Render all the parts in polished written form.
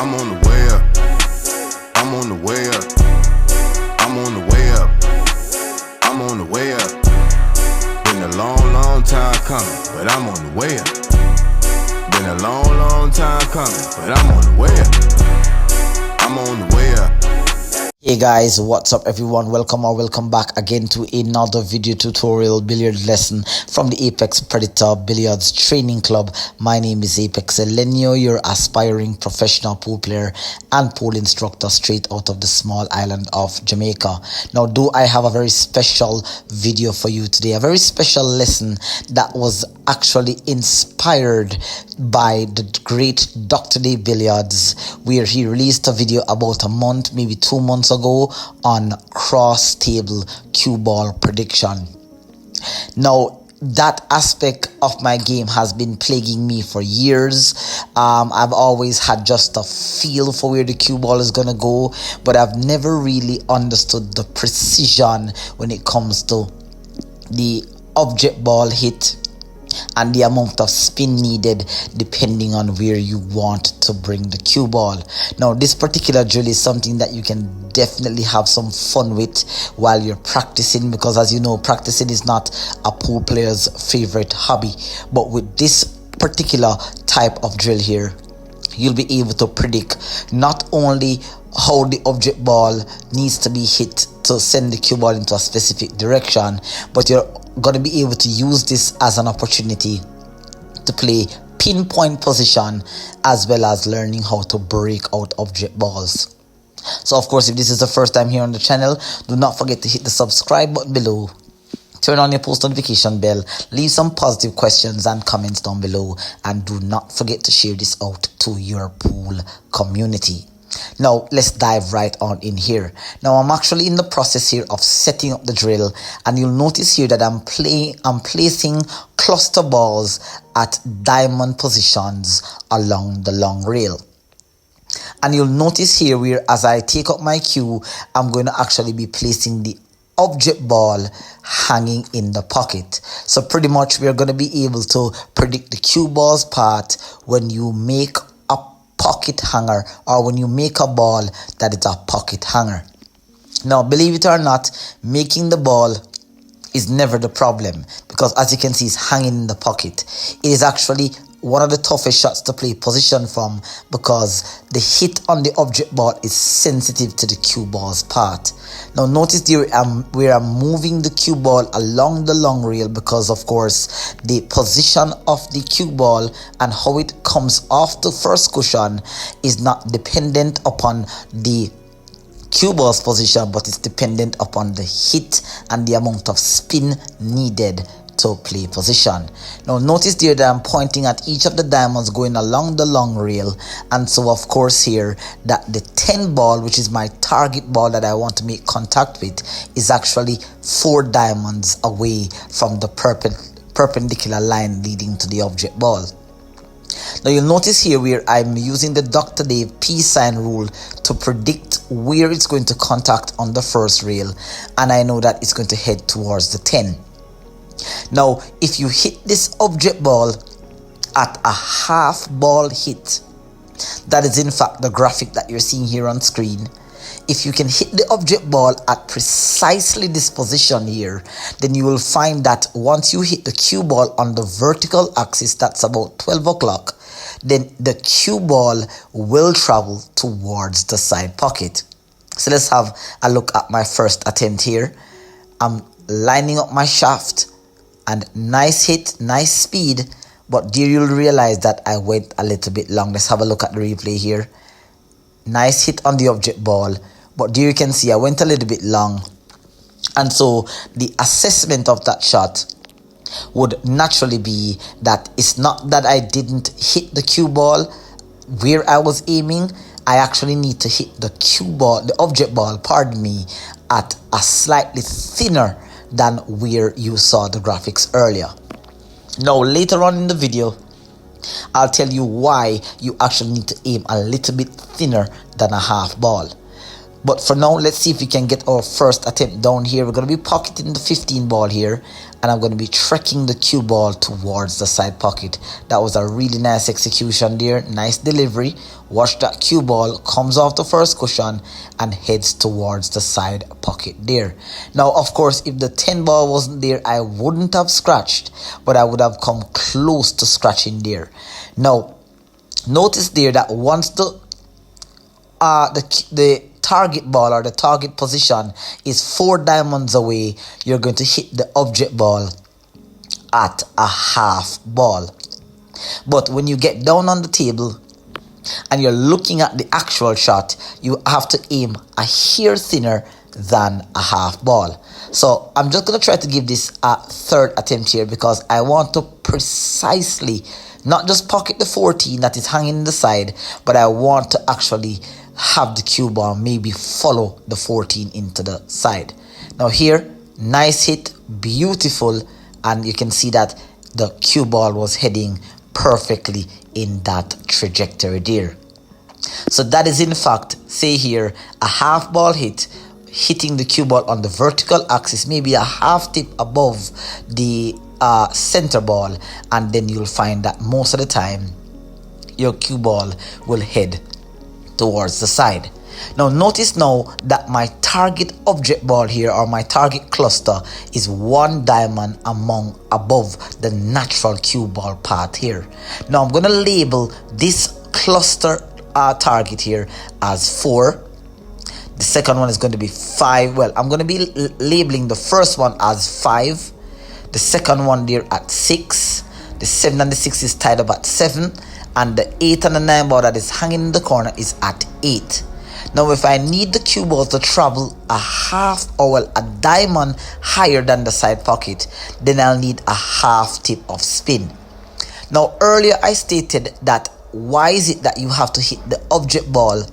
I'm on the way up. I'm on the way up. I'm on the way up. I'm on the way up. Been a long, long time coming, but I'm on the way up. Been a long, long time coming, but I'm on the way up. I'm on the way up. Hey guys, what's up everyone? Welcome back again to another video tutorial billiard lesson from the Apex Predator Billiards Training Club. My name is Apex Elenio, your aspiring professional pool player and pool instructor straight out of the small island of Jamaica. Now, do I have a very special video for you today, a very special lesson that was actually inspired by the great Drdavebilliards, where he released a video about a month, maybe 2 months ago on cross table cue ball prediction. Now, that aspect of my game has been plaguing me for years. I've always had just a feel for where the cue ball is gonna go, but I've never really understood the precision when it comes to the object ball hit and the amount of spin needed depending on where you want to bring the cue ball. Now, this particular drill is something that you can definitely have some fun with while you're practicing, because as you know, practicing is not a pool player's favorite hobby. But with this particular type of drill here, you'll be able to predict not only how the object ball needs to be hit to send the cue ball into a specific direction, but you're going to be able to use this as an opportunity to play pinpoint position as well as learning how to break out object balls. So of course, if this is the first time here on the channel, do not forget to hit the subscribe button below, turn on your post notification bell, leave some positive questions and comments down below, and do not forget to share this out to your pool community. Now, let's dive right on in here. Now, I'm actually in the process here of setting up the drill, and you'll notice here that I'm placing cluster balls at diamond positions along the long rail. And you'll notice here where as I take up my cue, I'm going to actually be placing the object ball hanging in the pocket. So pretty much we're going to be able to predict the cue ball's path when you make a pocket hanger, or when you make a ball that is a pocket hanger. Now, believe it or not, making the ball is never the problem, because as you can see, it's hanging in the pocket. It is actually one of the toughest shots to play position from, because the hit on the object ball is sensitive to the cue ball's path. Now notice here where I'm moving the cue ball along the long rail, because of course the position of the cue ball and how it comes off the first cushion is not dependent upon the cue ball's position, but it's dependent upon the hit and the amount of spin needed to play position. Now notice there that I'm pointing at each of the diamonds going along the long rail, and so of course here that the 10 ball, which is my target ball that I want to make contact with, is actually 4 diamonds away from the perpendicular line leading to the object ball. Now you'll notice here where I'm using the Dr. Dave peace sign rule to predict where it's going to contact on the first rail, and I know that it's going to head towards the 10. Now, if you hit this object ball at a half ball hit, that is in fact the graphic that you're seeing here on screen. If you can hit the object ball at precisely this position here, then you will find that once you hit the cue ball on the vertical axis, that's about 12 o'clock, then the cue ball will travel towards the side pocket. So let's have a look at my first attempt here. I'm lining up my shaft, and nice hit, nice speed, but there you'll realize that I went a little bit long. Let's have a look at the replay here. Nice hit on the object ball, but there you can see I went a little bit long, and so the assessment of that shot would naturally be that it's not that I didn't hit the cue ball where I was aiming. I actually need to hit the cue ball, the object ball, pardon me, at a slightly thinner than where you saw the graphics earlier. Now later on in the video, I'll tell you why you actually need to aim a little bit thinner than a half ball. But for now, let's see if we can get our first attempt down here. We're going to be pocketing the 15 ball here, and I'm going to be trekking the cue ball towards the side pocket. That was a really nice execution there. Nice delivery. Watch that cue ball comes off the first cushion and heads towards the side pocket there. Now, of course, if the 10 ball wasn't there, I wouldn't have scratched, but I would have come close to scratching there. Now, notice there that once the target ball or the target position is 4 diamonds away, you're going to hit the object ball at a half ball. But when you get down on the table and you're looking at the actual shot, you have to aim a hair thinner than a half ball. So I'm just going to try to give this a third attempt here, because I want to precisely not just pocket the 14 that is hanging in the side, but I want to actually have the cue ball maybe follow the 14 into the side. Now here, nice hit, beautiful, and you can see that the cue ball was heading perfectly in that trajectory there. So that is in fact, say here, a half ball hit, hitting the cue ball on the vertical axis, maybe a half tip above the center ball, and then you'll find that most of the time your cue ball will head towards the side. Now notice now that my target object ball here, or my target cluster, is 1 diamond above the natural cue ball path here. Now I'm going to label this cluster target here as 4. The second one is going to be 5. Well, I'm going to be labeling the first one as 5. The second one there at 6. The 7 and the 6 is tied up at 7. And the 8 and the 9 ball that is hanging in the corner is at 8. Now if I need the cue ball to travel a half, or well, a diamond higher than the side pocket, then I'll need a half tip of spin. Now earlier I stated that why is it that you have to hit the object ball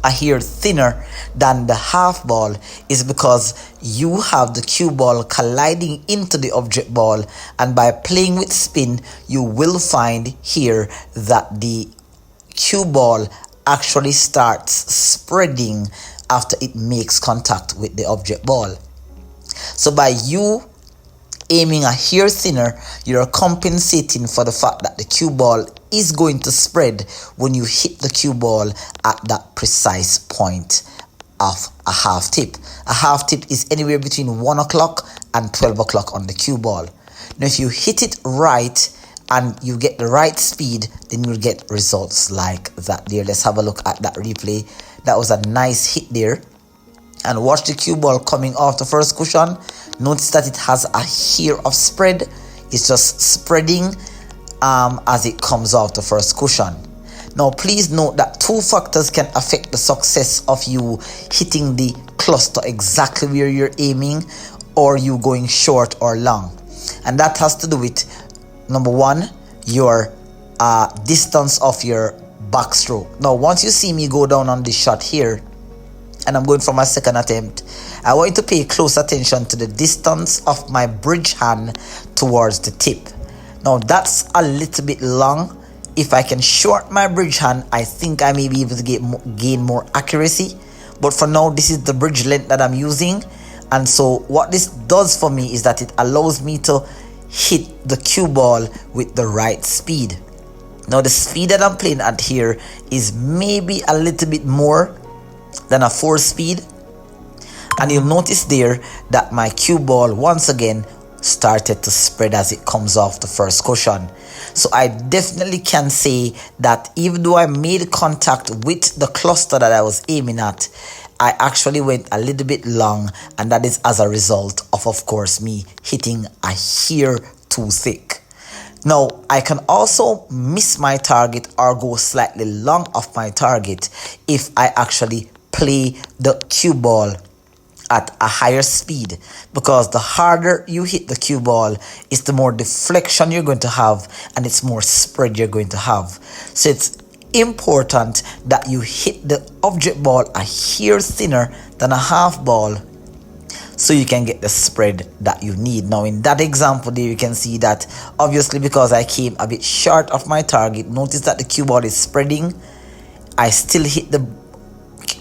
a hair thinner than the half ball, is because you have the cue ball colliding into the object ball, and by playing with spin you will find here that the cue ball actually starts spreading after it makes contact with the object ball. So by you aiming a hair thinner, you're compensating for the fact that the cue ball is going to spread when you hit the cue ball at that precise point of a half tip. A half tip is anywhere between 1 o'clock and 12 o'clock on the cue ball. Now if you hit it right and you get the right speed, then you'll get results like that there. Let's have a look at that replay. That was a nice hit there. And watch the cue ball coming off the first cushion. Notice that it has a hair of spread. It's just spreading as it comes off the first cushion. Now please note that 2 factors can affect the success of you hitting the cluster exactly where you're aiming, or you going short or long. And that has to do with, number 1, your distance of your backstroke. Now once you see me go down on this shot here, and I'm going for my second attempt, I want you to pay close attention to the distance of my bridge hand towards the tip. Now that's a little bit long. If I can short my bridge hand, I think I may be able to gain more accuracy. But for now, this is the bridge length that I'm using. And so what this does for me is that it allows me to hit the cue ball with the right speed. Now the speed that I'm playing at here is maybe a little bit more than a 4 speed, and you'll notice there that my cue ball once again started to spread as it comes off the first cushion. So I definitely can say that even though I made contact with the cluster that I was aiming at, I actually went a little bit long, and that is as a result of course, me hitting a hair too thick. Now, I can also miss my target or go slightly long off my target if I actually play the cue ball at a higher speed, because the harder you hit the cue ball is the more deflection you're going to have, and it's more spread you're going to have. So it's important that you hit the object ball a hair thinner than a half ball, so you can get the spread that you need. Now in that example there, you can see that obviously because I came a bit short of my target, notice that the cue ball is spreading. I still hit the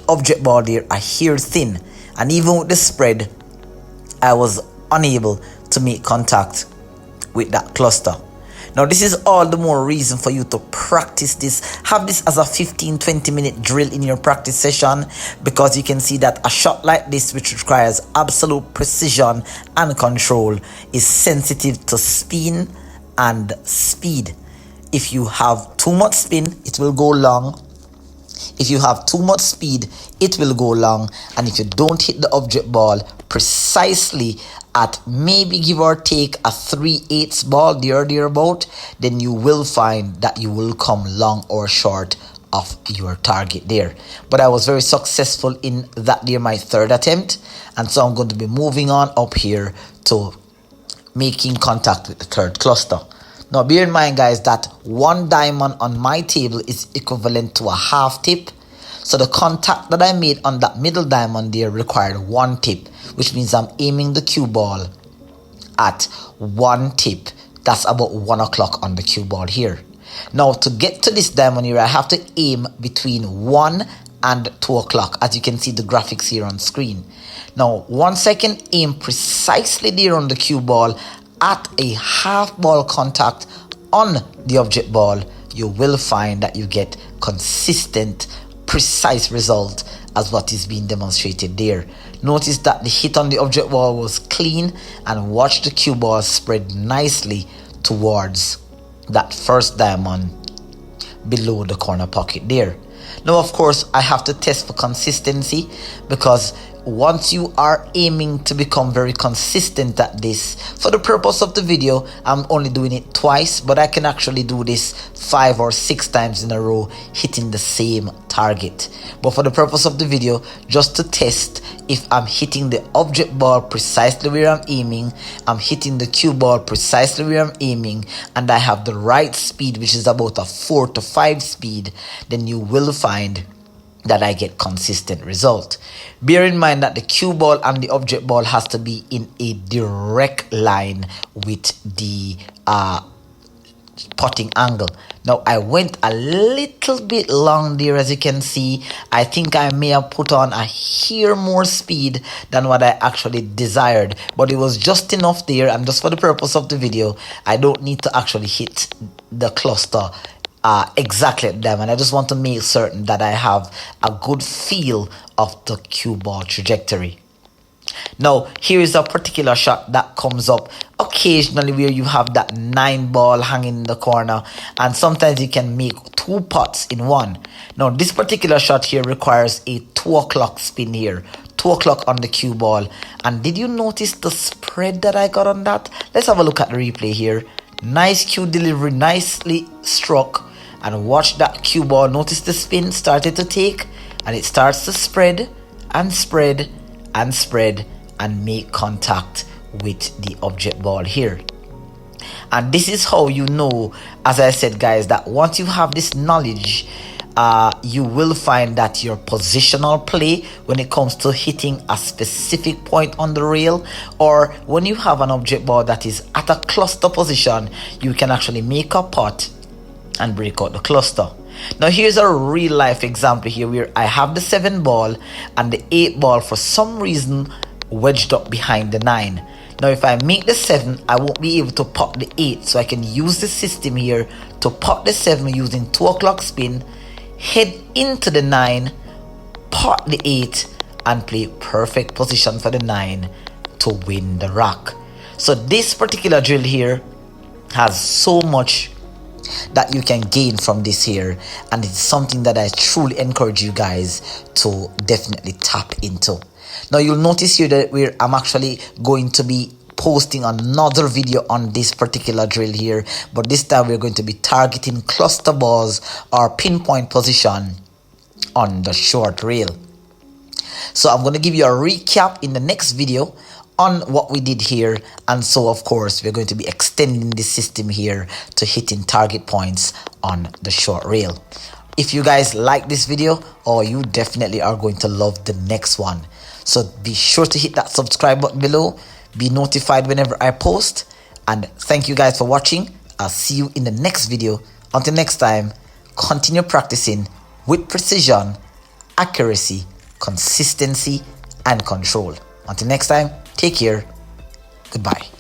object ball there a hair thin, and even with the spread I was unable to make contact with that cluster. Now this is all the more reason for you to practice this. Have this as a 15-20 minute drill in your practice session, because you can see that a shot like this, which requires absolute precision and control, is sensitive to spin and speed. If you have too much spin, it will go long. If you have too much speed, it will go long. And if you don't hit the object ball precisely at maybe give or take a 3/8 ball thereabout, then you will find that you will come long or short of your target there. But I was very successful in that there, my third attempt, and so I'm going to be moving on up here to making contact with the third cluster. Now bear in mind, guys, that one diamond on my table is equivalent to a half tip. So the contact that I made on that middle diamond there required one tip, which means I'm aiming the cue ball at one tip. That's about 1 o'clock on the cue ball here. Now to get to this diamond here, I have to aim between 1 and 2 o'clock, as you can see the graphics here on screen. Now once I can aim precisely there on the cue ball at a half ball contact on the object ball, you will find that you get consistent, precise result as what is being demonstrated there. Notice that the hit on the object ball was clean, and watch the cue ball spread nicely towards that first diamond below the corner pocket there. Now of course I have to test for consistency, because once you are aiming to become very consistent at this, for the purpose of the video I'm only doing it twice, but I can actually do this 5 or 6 times in a row, hitting the same target. But for the purpose of the video, just to test if I'm hitting the object ball precisely where I'm aiming, I'm hitting the cue ball precisely where I'm aiming, and I have the right speed, which is about a 4 to 5 speed, then you will find that I get consistent result. Bear in mind that the cue ball and the object ball has to be in a direct line with the putting angle. Now I went a little bit long there, as you can see. I think I may have put on a hair more speed than what I actually desired, but it was just enough there, and just for the purpose of the video I don't need to actually hit the cluster exactly at them, and I just want to make certain that I have a good feel of the cue ball trajectory. Now here is a particular shot that comes up occasionally where you have that 9 ball hanging in the corner, and sometimes you can make 2 putts in one. Now this particular shot here requires a 2 o'clock spin here, 2 o'clock on the cue ball. And did you notice the spread that I got on that? Let's have a look at the replay here. Nice cue delivery, nicely struck. And watch that cue ball. Notice the spin started to take, and it starts to spread and spread and spread and make contact with the object ball here. And this is how you know, as I said, guys, that once you have this knowledge, you will find that your positional play, when it comes to hitting a specific point on the rail, or when you have an object ball that is at a cluster position, you can actually make a putt and break out the cluster. Now here's a real life example here where I have the 7 ball and the 8 ball for some reason wedged up behind the 9. Now if I make the 7, I won't be able to pop the 8, so I can use the system here to pop the 7 using 2 o'clock spin, head into the 9, pot the 8, and play perfect position for the 9 to win the rack. So this particular drill here has so much that you can gain from this here, and it's something that I truly encourage you guys to definitely tap into. Now you'll notice here that I'm actually going to be posting another video on this particular drill here, but this time we're going to be targeting cluster balls or pinpoint position on the short rail. So I'm going to give you a recap in the next video on what we did here, and so of course we're going to be extending this system here to hitting target points on the short rail. If you guys like this video, you definitely are going to love the next one. So be sure to hit that subscribe button below, be notified whenever I post, and thank you guys for watching. I'll see you in the next video. Until next time, continue practicing with precision, accuracy, consistency and control. Until next time, take care. Goodbye.